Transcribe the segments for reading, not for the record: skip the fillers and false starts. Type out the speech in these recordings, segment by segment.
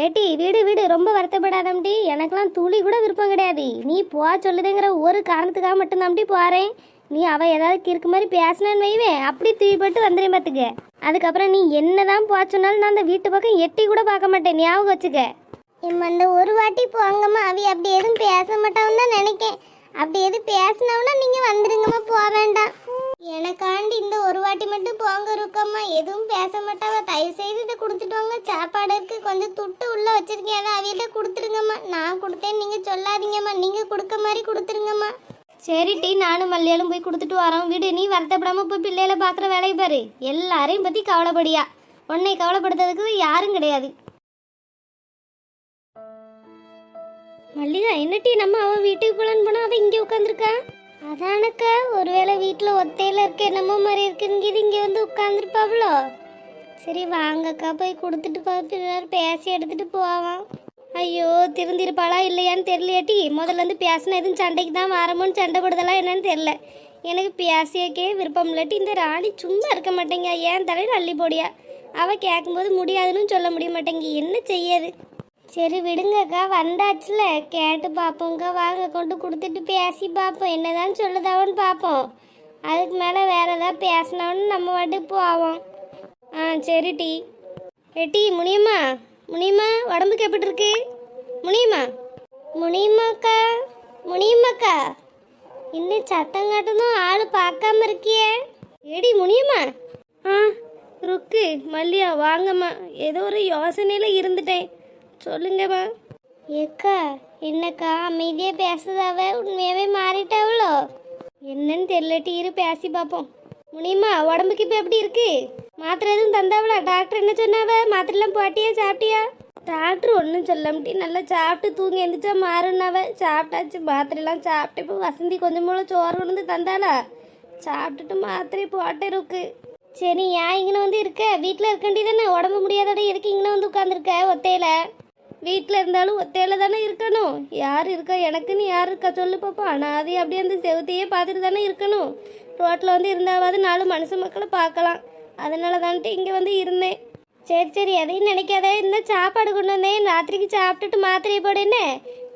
ஏட்டி வீடு வீடு ரொம்ப வருத்தப்படாதம்டி. எனக்கெல்லாம் துளி கூட விருப்பம் கிடையாது. நீ போ சொல்லுதுங்கிற ஒரு காரணத்துக்காக மட்டும்தான்டி போகிறேன். நீ அவள் ஏதாவது கிறுக்கு மாதிரி பேசினான்னு வைவேன், அப்படி தூய்பட்டு வந்துடுறேன் பார்த்துக்க. அதுக்கப்புறம் நீ என்னதான் போ சொன்னாலும் நான் அந்த வீட்டு பக்கம் எட்டி கூட பார்க்க மாட்டேன், ஞாபகம் வச்சுக்க. இந்த ஒரு வாட்டி போங்கம்மா, அவி அப்படி எதுவும் பேச மாட்டான்னு தான் நினைக்கேன். அப்படி எதுவும் பேசினவுன்னா நீங்கள் வந்துடுங்கம்மா, போக வேண்டாம். எனக்காண்டி இந்த ஒரு வாட்டி மட்டும் போங்க இருக்கம்மா, எதுவும் பேச மாட்டாவ. தயவு செய்து இதை கொடுத்துட்டு வாங்க. சாப்பாடு இருக்கு, கொஞ்சம் துட்டு உள்ள வச்சிருக்கேன், அதை அவியிட்ட கொடுத்துருங்கம்மா. நான் கொடுத்தேன்னு நீங்கள் சொல்லாதீங்கம்மா, நீங்கள் கொடுக்க மாதிரி கொடுத்துருங்கம்மா. சரி டீ, நானும் மல்லியாலும் போய் கொடுத்துட்டு வரோம். வீடு நீ வருத்தப்படாமல் போய் பிள்ளைகளை பார்க்குற வேலையை பாரு. எல்லாரையும் பற்றி கவலைப்படியா, உன்னை கவலைப்படுத்துறதுக்கு யாரும் கிடையாது. மல்லிகா என்ன டீ, நம்ம அவன் வீட்டுக்கு போகலான்னு போனால் அவள் இங்கே உட்காந்துருக்கா? அதானக்கா, ஒருவேளை வீட்டில் ஒத்தையில் இருக்க என்னமோ மாதிரி இருக்குன்னு இங்கே வந்து உட்காந்துருப்பாவளோ. சரி வாங்கக்கா, போய் கொடுத்துட்டு பார்த்து பேசி எடுத்துட்டு போவான். ஐயோ, திருந்திருப்பாளா இல்லையான்னு தெரியலையாட்டி. முதல்ல பேசின எதுவும் சண்டைக்கு தான் வாரமோன்னு சண்டை போடுதலாம் என்னன்னு தெரில. எனக்கு பேசியக்கே விருப்பம் இல்லாட்டி இந்த ராணி சும்மா இருக்க மாட்டேங்க. ஏன் தலையில் அள்ளி போடியா. அவள் கேட்கும்போது முடியாதுன்னு சொல்ல முடிய மாட்டேங்க, என்ன செய்யாது. சரி விடுங்கக்கா, வந்தாச்சுல கேட்டு பார்ப்போங்க்கா. வாங்க, கொண்டு கொடுத்துட்டு பேசி பார்ப்போம், என்னதான் சொல்லுதாவோன்னு பார்ப்போம். அதுக்கு மேலே வேற ஏதாவது பேசினோன்னு நம்ம வாட்டுக்கு போவோம். சரி டீ. டீ முனியம்மா, முனியம்மா உடம்புக்கு எப்படி இருக்கு? முனியம்மா, முனியம்மாக்கா, முனியம்மாக்கா, இன்னும் சத்தம் காட்டணும் ஆள் பார்க்காம இருக்கியே. ஏடி முனியம்மா. ருக்கு மல்லியா வாங்கம்மா. ஏதோ ஒரு யோசனையில் இருந்துட்டேன், சொல்லுங்கம்மா. ஏக்கா என்னக்கா அமைதியாக பேசுதாவ, உண்மையாகவே மாறிட்டாவளோ? என்னன்னு தெரியலட்டி, இரு பேசி பார்ப்போம். முனியம்மா உடம்புக்கு இப்போ எப்படி இருக்கு? மாத்திரை எதுவும் தந்தாவளா? டாக்டர் என்ன சொன்னாவ? மாத்திரைலாம் போட்டியா, சாப்பிட்டியா? டாக்டர் ஒன்றும் சொல்லாமட்டி, நல்லா சாப்பிட்டு தூங்கி எழுந்திரிச்சா மாறுனாவ. சாப்பிட்டாச்சு, மாத்திரைலாம் சாப்பிட்டு. இப்போ வசந்தி கொஞ்சம் போல சோறு கொண்டு தந்தாளா, சாப்பிட்டுட்டு மாத்திரை போட்டே இருக்கு. சரி, ஏன் இங்கே வந்து இருக்க? வீட்டில் இருக்கண்டி தானே? உடம்பு முடியாதோட எதுக்கு இங்கே வந்து உட்காந்துருக்க ஒத்தையில? வீட்டில் இருந்தாலும் ஒத்தையில தானே இருக்கணும். யார் இருக்கா எனக்குன்னு, யார் இருக்கா சொல்லு பாப்பா. அனாதையும் அப்படியே அந்த செவத்தையே பார்த்துட்டு தானே இருக்கணும். ரோட்டில் வந்து இருந்தாவது 4 மனுஷ மக்களை பார்க்கலாம். அதனால தான்ட்டு இங்கே வந்து இருந்தேன். சரி சரி, எதையும் நினைக்காத. இந்த சாப்பாடு கொண்டு வந்தேன், ராத்திரிக்கு சாப்பிட்டுட்டு மாத்திரையை போடுன்னு.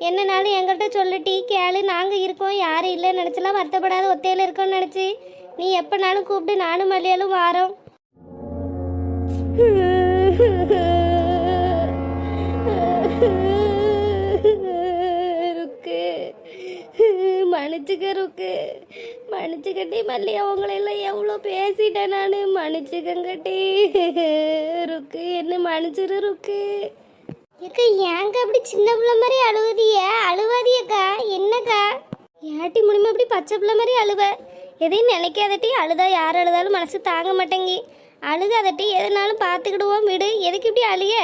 என்னன்னாலும் எங்கள்கிட்ட சொல்லிட்டி கேளு. நாங்கள் இருக்கோம், யாரும் இல்லைன்னு நினச்சலாம் வருத்தப்படாத, ஒத்தையில் இருக்கோன்னு நினச்சி. நீ எப்போனாலும் கூப்பிட்டு, நானும் மல்லியாலும் வாரோம். ருக்கு மன்னிச்சுக்க ருக்கு, மன்னிச்சுக்கட்டி. மல்லியா உங்களையெல்லாம் எவ்வளோ பேசிட்டேன் நான், மன்னிச்சுக்கங்கட்டி. ருக்கு என்ன மன்னிச்சிரு ருக்கு. ஏக்கா ஏங்க அப்படி சின்ன பிள்ளை மாதிரி அழுவதிய? அழுவாதியக்கா, என்னக்கா? ஏட்டி முடியுமா அப்படி பச்சை பிள்ளை மாதிரி அழுவ? எதையும் நினைக்காதட்டி. அழுதா யார் அழுதாலும் மனசு தாங்க மாட்டேங்கி. அழுகாதட்டி, எதனாலும் பார்த்துக்கிடுவோம் விடு. எதுக்கு இப்படி அழிய?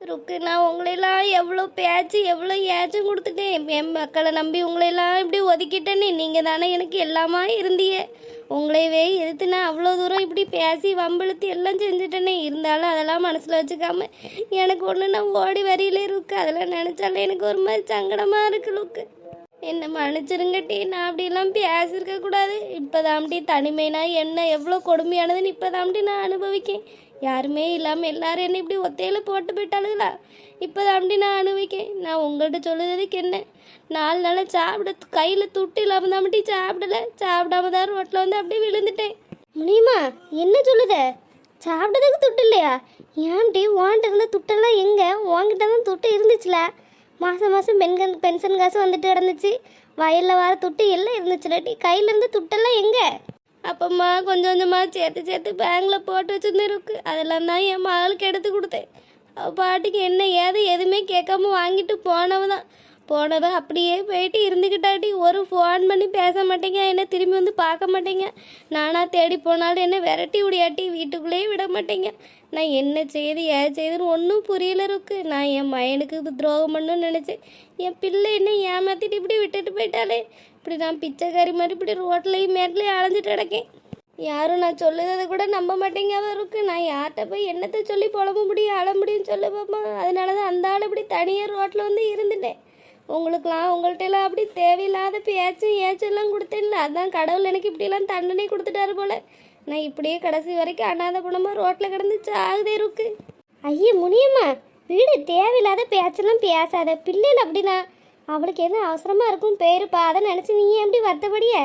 ருக்கு நான் உங்களையெல்லாம் எவ்வளோ பேச்சு எவ்வளோ ஏச்சும் கொடுத்துட்டேன். என் மக்களை நம்பி உங்களையெல்லாம் இப்படி ஒதுக்கிட்டேன்னு. நீங்கள் தானே எனக்கு எல்லாமா இருந்தீங்க. உங்களையவே எதிர்த்து நான் அவ்வளோ தூரம் இப்படி பேசி வம்பிழுத்து எல்லாம் செஞ்சுட்டேனே. இருந்தாலும் அதெல்லாம் மனசில் வச்சுக்காம எனக்கு ஒன்று நான் ஓடி வரையிலே இருக்கு. அதெல்லாம் நினச்சாலே எனக்கு ஒரு மாதிரி சங்கடமாக இருக்கு. லுக்கு என்ன மன்னிச்சிருங்கட்டி, நான் அப்படிலாம் பேசியிருக்க கூடாது. இப்போதாம்டி தனிமைனா என்ன எவ்வளோ கொடுமையானதுன்னு இப்போதாம்டி நான் அனுபவிக்கேன். யாருமே இல்லாமல் எல்லாரும் என்ன இப்படி ஒத்தையில் போட்டு போயிட்டாளுங்களா, இப்போதாம்டி நான் அனுபவிக்கேன். நான் உங்கள்கிட்ட சொல்லுறதுக்கு என்ன, 4 நாளாக சாப்பிட கையில் துட்டு இல்லாமல் தான்ட்டி சாப்பிடல. சாப்பிடாம தான் ரோட்டில் வந்து அப்படியே விழுந்துட்டேன். முனியம்மா என்ன சொல்லுத? சாப்பிட்டதுக்கு துட்டு இல்லையா? ஏன்ட்டி உன்கிட்ட இருந்த துட்டெல்லாம் எங்கே? உன்கிட்ட தான் துட்டு இருந்துச்சுல. மாதம் மாதம் பென்ஷன் காசு வந்துட்டு கிடந்துச்சு. வயலில் வர துட்டு எல்லாம் இருந்துச்சுலாட்டி. கையில் இருந்த துட்டெல்லாம் எங்கே? அப்பம்மா கொஞ்சம் கொஞ்சமாக சேர்த்து சேர்த்து பேங்கில் போட்டு வச்சுருந்து இருக்கு. அதெல்லாம் தான் என் மகளுக்கு எடுத்து கொடுத்தேன். அவள் பாட்டுக்கு என்ன ஏது எதுவுமே கேட்காம வாங்கிட்டு போனவ அப்படியே போயிட்டு இருந்துக்கிட்டாட்டி. ஒரு ஃபோன் பண்ணி பேச மாட்டேங்க, என்ன திரும்பி வந்து பார்க்க மாட்டேங்க. நானாக தேடி போனாலும் என்ன விரட்டி விடியாட்டி வீட்டுக்குள்ளேயே விட மாட்டேங்க. நான் என்ன செய்யுது ஏன் செய்யுதுன்னு ஒன்றும் புரியல இருக்கு. நான் என் மயனுக்கு துரோகம் பண்ணணும்னு நினச்சேன். என் பிள்ளை என்ன ஏமாற்றிட்டு இப்படி விட்டுட்டு போயிட்டாலே. இப்படி நான் பிச்சைக்காரி மாதிரி இப்படி ரோட்லையும் மேட்லேயும் அலைஞ்சிட்டு கிடக்கேன். யாரும் நான் சொல்லுறதை கூட நம்ப மாட்டேங்க இருக்கு. நான் யார்கிட்ட போய் என்னத்தை சொல்லி புலம்ப முடியும் அழ முடியும்னு சொல்ல பாப்பா. அதனால தான் அந்த ஆள் இப்படி தனியாக ரோட்டில் வந்து இருந்துட்டேன். உங்கள்கிட்டலாம் அப்படி தேவையில்லாத பேச்சும் ஏச்செல்லாம் கொடுத்தேன்ல, அதான் கடவுள் எனக்கு இப்படியெல்லாம் தண்டனை கொடுத்துட்டாரு போல. நான் இப்படியே கடைசி வரைக்கும் அனாதை குணமாக ரோட்டில் கிடந்து சாகுதே இருக்கு. ஐயே முனியம்மா, வீடு தேவையில்லாத பேச்செல்லாம் பேசாத. பிள்ளைகள் அப்படிதான், அவளுக்கு எதுவும் அவசரமாக இருக்கும் பேருப்பா, அதை நினச்சி நீ எப்படி வருத்தப்படிய?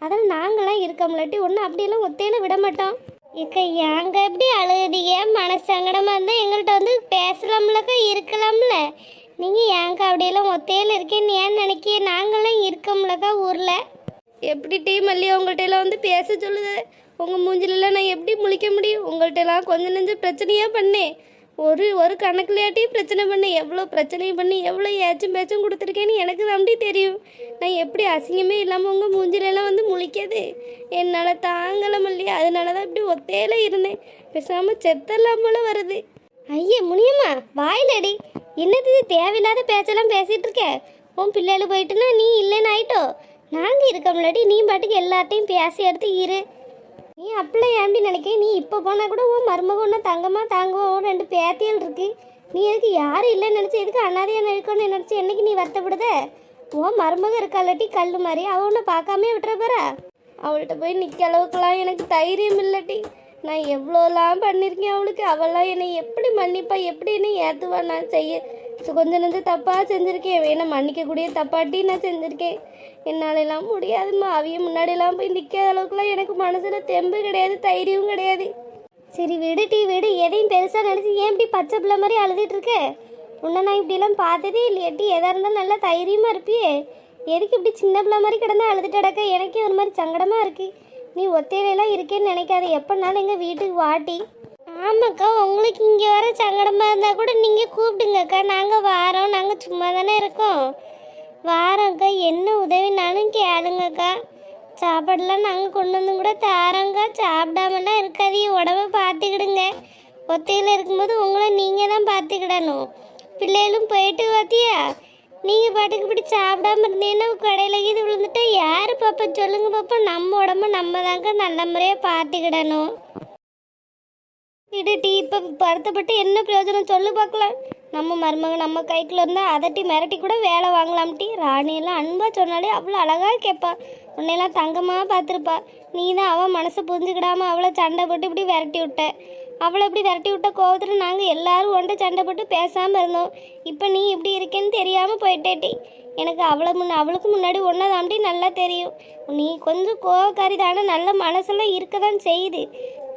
அதெல்லாம் நாங்களாம் இருக்கோம்லாட்டி ஒன்றும் அப்படியெல்லாம் ஒத்தையில விட மாட்டோம். இக்க ஏங்க எப்படி அழுகுதீங்க? மனசு சங்கடமாக இருந்தால் எங்கள்கிட்ட வந்து பேசலாம்லக்கா, இருக்கலாம்ல. நீங்கள் ஏங்க அப்படியெல்லாம் ஒத்தையில இருக்கேன்னு ஏன் நினைக்க? நாங்களாம் இருக்கோம்லக்கா ஊரில். எப்படி டீ மல்லி உங்கள்கிட்ட எல்லாம் வந்து பேச சொல்லுது? உங்கள் மூஞ்சிலெல்லாம் நான் எப்படி முழிக்க முடியும்? உங்கள்கிட்ட எல்லாம் கொஞ்சம் நெஞ்சு பிரச்சனையாக பண்ணேன். ஒரு கணக்குலையாட்டியும் பிரச்சனை பண்ணி, எவ்வளோ பிரச்சனையும் பண்ணி, எவ்வளோ ஏச்சும் பேச்சும் கொடுத்துருக்கேன்னு எனக்கு தாண்டி தெரியும். நான் எப்படி அசிங்கமே இல்லாமல் உங்கள் மூஞ்சிலெல்லாம் வந்து முழிக்காது? என்னால் தாங்கலை மல்லி, அதனால தான் இப்படி ஒத்தையில இருந்தேன். பேசாமல் செத்தெல்லாம் போல வருது. ஐயா முனியம்மா, வாயிலடி என்னது இது தேவையில்லாத பேச்செல்லாம் பேசிகிட்டு இருக்க? உன் பிள்ளைகள் போயிட்டுன்னா நீ இல்லைன்னு ஆயிட்டோ? நாங்கள் இருக்கோம்லாடி, நீ பாட்டுக்கு எல்லார்ட்டையும் பேசி எடுத்து இரு. நீ அப்படிலாம் ஏன்டி நினைக்க? நீ இப்போ போனால் கூட உன் மருமக ஒன்றா தங்கமாக தாங்குவோம், 2 பேத்தியல் இருக்கு. நீ எதுக்கு யாரும் இல்லைன்னு நினச்சி எதுக்கு அனாதையாக நினைக்கணும்னு நினச்சி என்னைக்கு நீ வருத்தப்படுத? உன் மருமக இருக்காளாட்டி கல் மாதிரி, அவள் ஒன்று பார்க்காமே விட்டுற போறா? அவள்கிட்ட போய் நிற்க அளவுக்குலாம் எனக்கு தைரியம் இல்லட்டி. நான் எவ்வளோலாம் பண்ணியிருக்கேன் அவளுக்கு. அவள்லாம் என்னை எப்படி மன்னிப்பா, எப்படி என்ன ஏற்றுவா? நான் செய்ய கொஞ்சம் நெஞ்சு தப்பாக செஞ்சுருக்கேன், வேணா மன்னிக்கக்கூடிய தப்பாட்டி நான் செஞ்சுருக்கேன். என்னாலெல்லாம் முடியாதும்மா. அவைய முன்னாடியெல்லாம் போய் நிற்காத அளவுக்குலாம் எனக்கு மனசில் தெம்பு கிடையாது, தைரியமும் கிடையாது. சரி விடு டீ விடு, எதையும் பெருசாக நினச்சி ஏன் இப்படி பச்சை பிள்ளை மாதிரி அழுதுட்டு இருக்க? உன்னை நான் இப்படிலாம் பார்த்ததே இல்லையாட்டி. எதாக இருந்தாலும் நல்லா தைரியமாக இருப்பியே. எதுக்கு இப்படி சின்ன பிள்ளை மாதிரி கிடந்தா அழுதுட்டு அடக்க? எனக்கே ஒரு மாதிரி சங்கடமாக இருக்குது. நீ ஒத்தையிலலாம் இருக்கேன்னு நினைக்காத, எப்போனாலும் எங்கள் வீட்டுக்கு வாட்டி. ஆமாக்கா, உங்களுக்கு இங்கே வர சங்கடமாக இருந்தால் கூட நீங்கள் கூப்பிடுங்கக்கா, நாங்கள் வாரோம். நாங்கள் சும்மா தானே இருக்கோம், வாரோங்க்கா. என்ன உதவினாலும் கேளுங்கக்கா. சாப்பாடெல்லாம் நாங்கள் கொண்டு வந்து கூட தாரோங்க்கா. சாப்பிடாமலாம் இருக்காதீங்க, உடம்ப பார்த்துக்கிடுங்க. ஒத்தையில் இருக்கும்போது உங்களை நீங்கள் தான் பார்த்துக்கிடணும். பிள்ளைகளும் போயிட்டு பார்த்தியா, நீங்கள் பாட்டுக்கு இப்படி சாப்பிடாம இருந்தீங்கன்னா கடையில் இது விழுந்துட்டா யார் பாப்பா? சொல்லுங்க பாப்பா. நம்ம உடம்ப நம்ம தாங்க நல்ல முறையாக பார்த்துக்கிடணும். இடுட்டி இப்போ வருத்தப்பட்டு என்ன பிரயோஜனம் சொல்லு பார்க்கலாம்? நம்ம மருமக நம்ம கைக்குள்ள இருந்தால் அதட்டி மிரட்டி கூட வேலை வாங்கலாம்ட்டி. ராணியெல்லாம் அன்பாக சொன்னாலே அவ்வளோ அழகாக கேட்பா. உன்னையெல்லாம் தங்கமாக பார்த்துருப்பா. நீ தான் அவள் மனசை புரிஞ்சுக்கிடாமல் அவளை சண்டை போட்டு இப்படி விரட்டி விட்ட. அவளை இப்படி விரட்டி விட்ட கோவத்தில் நாங்கள் எல்லாரும் ஒன்றை சண்டை போட்டு பேசாமல் இருந்தோம். இப்போ நீ இப்படி இருக்கேன்னு தெரியாமல் போயிட்டேட்டி. எனக்கு அவளுக்கு முன்னாடி ஒன்றை தாண்டி நல்லா தெரியும். நீ கொஞ்சம் கோவக்காரி தானே, நல்ல மனசெல்லாம் இருக்க தான் செய்யுது.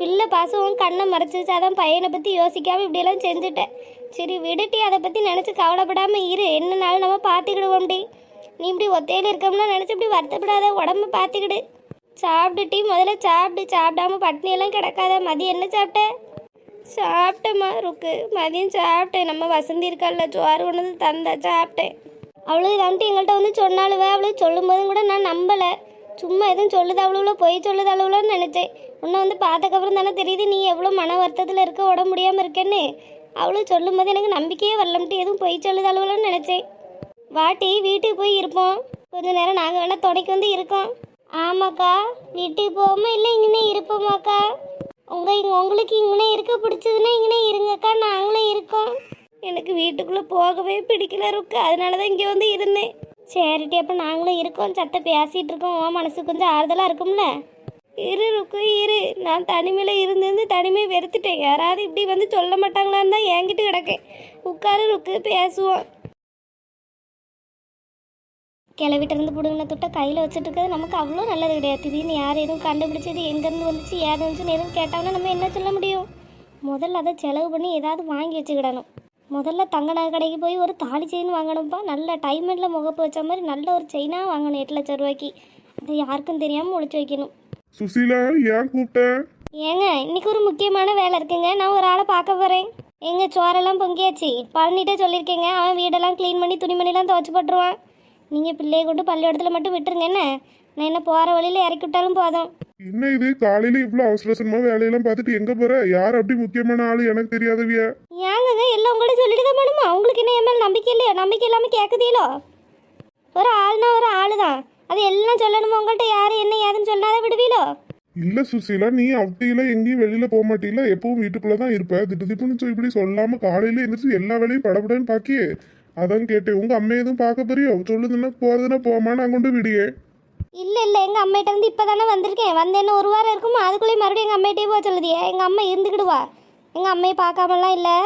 பிள்ளை பாசம் கண்ணை மறைச்சிச்சு, அதான் பையனை பற்றி யோசிக்காமல் இப்படியெல்லாம் செஞ்சுட்டேன். சரி விடுட்டி, அதை பற்றி நினச்சி கவலைப்படாமல் இரு. என்னனாலும் நம்ம பார்த்துக்கிடுவோம்டி. நீ இப்படி ஒத்தையில் இருக்கோம்னா நினச்சி இப்படி வருத்தப்படாத, உடம்ப பார்த்துக்கிடு. சாப்பிட்டுட்டி முதல்ல சாப்பிடு. சாப்பிடாம பட்னியெல்லாம் கிடக்காத. மதியம் என்ன சாப்பிட்ட? சாப்பிட்டேம்மா ருக்கு, மதியம் சாப்பிட்டேன். நம்ம வசந்தி இருக்கால, சோறு கொண்டு வந்து தந்தா சாப்பிட்டேன். அவளுக்கு தான்ட்டு எங்கள்கிட்ட வந்து சொன்னாலுவே. அவளுக்கு சொல்லும் போதும் கூட நான் நம்பலை. சும்மா எதுவும் சொல்லுது அவ்வளோ, பொய் சொல்லுது அவ்வளோன்னு நினச்சேன். உன்னை வந்து பார்த்தக்கப்புறம் தானே தெரியுது நீ எவ்வளோ மன வருத்தத்தில் இருக்க, உடம்பு முடியாமல் இருக்கேன்னு. அவளுக்கு சொல்லும் போது எனக்கு நம்பிக்கையே வரலம்ட்டு எதுவும் பொய் சொல்லுது அவ்வளோன்னு நினச்சேன். வாட்டி வீட்டுக்கு போய் இருப்போம் கொஞ்ச நேரம். நாங்கள் வேணால் துணைக்கு வந்து இருக்கோம். ஆமாக்கா, வீட்டுக்கு போகாமல் இல்லை இங்கே இருப்போமாக்கா. உங்களுக்கு இங்கே இருக்க பிடிச்சதுன்னா இங்கே இருங்கக்கா, நாங்களும் இருக்கோம். எனக்கு வீட்டுக்குள்ளே போகவே பிடிக்கல ருக்கு, அதனால தான் இங்கே வந்து இருந்தேன். சரிட்டி, அப்போ நாங்களும் இருக்கோம். சத்த பேசிகிட்டு இருக்கோம். உன் மனசு கொஞ்சம் ஆறுதலாக இருக்கும்ல. இரு ருக்கு இரு. நான் தனிமையில் இருந்து தனிமையை வெறுத்துட்டேன். யாராவது இப்படி வந்து சொல்ல மாட்டாங்களான்னு தான் என்கிட்ட கிடக்கேன். உட்காரு ருக்கு, பேசுவோம். கிளவிட்டு இருந்து பிடுங்கின துட்டை கையில் வச்சுட்டு இருக்கிறது நமக்கு அவ்வளோ நல்லது கிடையாது. திடீர்னு யார் எதுவும் கண்டுபிடிச்சது, எங்கேருந்து வந்துச்சு, ஏது வந்துச்சுன்னு எதுவும் கேட்டாங்கன்னா நம்ம என்ன சொல்ல முடியும்? முதல்ல அதை செலவு பண்ணி ஏதாவது வாங்கி வச்சுக்கிடணும். முதல்ல தங்க நகை கடைக்கு போய் ஒரு தாலி செயின் வாங்கணும்ப்பா. நல்ல டைமண்டில் முகப்பு வச்ச மாதிரி நல்ல ஒரு செயினாக வாங்கணும். 8 லட்சம் ரூபாய்க்கு. அதை யாருக்கும் தெரியாமல் ஒழிச்சு வைக்கணும். சுசீலா, ஏன் கூப்பிட்டேன்? ஏங்க, இன்னைக்கு ஒரு முக்கியமான வேலை இருக்குங்க. நான் ஒரு ஆளை பார்க்க போகிறேன். எங்கள் சோரெல்லாம் பொங்கியாச்சு. பழனிட்டே சொல்லியிருக்கேங்க. அவன் வீடெல்லாம் க்ளீன் பண்ணி துணிமணிலாம் துவச்சி போட்டுருவான். நீங்கள் பிள்ளையை கொண்டு பள்ளியோடத்தில் மட்டும் விட்டுருங்க. என்ன நான் என்ன போகிற வழியில் இறக்கி விட்டாலும் போதும். என்ன இது காலையில இவ்வளோ அவசர அவசரமா வேலையெல்லாம் பார்த்துட்டு எங்க போற? யார் அப்படி முக்கியமான ஆளு எனக்கு தெரியாதவியா? ஏங்க எல்லாம் உங்கள்ட்ட சொல்லிட்டு தான் பண்ணுமா? உங்களுக்கு என்ன என் மேலே நம்பிக்கை இல்லையா? நம்பிக்கை இல்லாமல் கேட்குதீங்களோ? ஒரு ஆள்னா ஒரு ஆளு தான். அது எல்லாம் சொல்லணுமா உங்கள்கிட்ட? யார் என்ன ஏதுன்னு சொன்னாதான் விடுவீலோ? இல்ல சுசீலா, நீ அப்படியில எங்கேயும் வெளியில போக மாட்டீல, எப்பவும் வீட்டுக்குள்ளதான் இருப்ப. திட்டுன்னு இப்படி சொல்லாம காலையில எந்திரிச்சு எல்லா வேலையும் படபடன்னு பாக்கியே. அதான் கேட்டேன். உங்க அம்மா எதுவும் பார்க்க போறியோ? சொல்லுதுன்னா போறதுன்னா போமா, நான் கொண்டு விடியே. இல்லை எங்கள் அம்மாயிட்ட இருந்து இப்போ தானே வந்திருக்கேன். வந்தேன்னு ஒரு வாரம் இருக்குமா, அதுக்குள்ளேயே மறுபடியும் எங்கள் அம்மாயிட்டே போக சொல்லுதியே. எங்கள் அம்மா இருந்துக்கிடுவா. எங்கள் அம்மையை பார்க்காமலாம் இல்லை.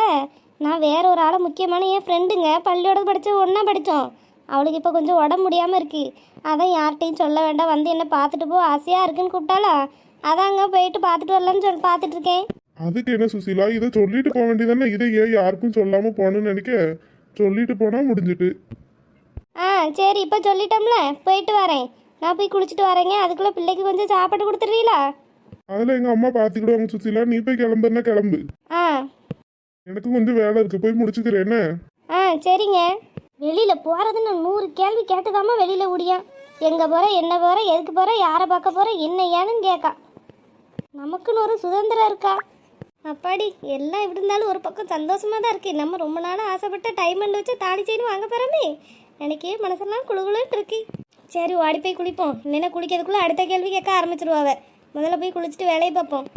நான் வேற ஒரு ஆளை முக்கியமான என் ஃப்ரெண்டுங்க பள்ளியோட ஒன்றா படித்தோம். அவளுக்கு இப்போ கொஞ்சம் உடம்பு முடியாமல் இருக்கு. அதான் யார்கிட்டையும் சொல்ல வேண்டாம், வந்து என்ன பார்த்துட்டு போ ஆசையாக இருக்குன்னு கூப்பிட்டாளா, அதாங்க போயிட்டு பார்த்துட்டு வரலான்னு சொல்லி பார்த்துட்டு இருக்கேன். அதுக்கு என்ன சுசீலா, இதை சொல்லிட்டு போக வேண்டியதானே? இதை ஏன் யாருக்கும் சொல்லாம போகணும்னு நினைக்க? சொல்லிட்டு போனா முடிஞ்சிட்டு. ஆ சரி, இப்போ சொல்லிட்டோம்ல, போயிட்டு வரேன். நான் போய் குளிச்சுட்டு வரேங்க. அதுக்குள்ளே பிள்ளைக்கு கொஞ்சம் சாப்பாடு கொடுத்துட்றீங்களா? அதில் எங்கள் அம்மா பார்த்துக்கிடுவாங்க சுசீலா. நீ போய் கிளம்புன்னா கிளம்பு. ஆ எனக்கு கொஞ்சம் வேலை இருக்கு, போய் முடிச்சுக்கிறேன் என்ன? ஆ சரிங்க. வெளியில் போகிறது நான் 100 கேள்வி கேட்டுதாம்மா வெளியில் ஓடியான். எங்கே போகிறேன், என்ன போகிறேன், எதுக்கு போகிறேன், யாரை பார்க்க போகிறேன், என்ன ஏன்னு கேட்கா. நமக்குன்னு ஒரு சுதந்திரம் இருக்கா? அப்பாடி, எல்லாம் இப்படி இருந்தாலும் ஒரு பக்கம் சந்தோஷமாக தான் இருக்குது. நம்ம ரொம்ப நாளாக ஆசைப்பட்ட டைமண்ட் வச்சு தாலி செயின் வாங்க போகிறோமே, எனக்கே மனசெல்லாம் குழுகுலுன்னு இருக்கு. சரி ஓடி போய் குளிப்போம், இல்லைன்னா குளிக்கிறதுக்குள்ளே அடுத்த கேள்வி கேட்க ஆரம்பிச்சிருவாவ. முதல்ல போய் குளிச்சுட்டு வேலையை பார்ப்போம்.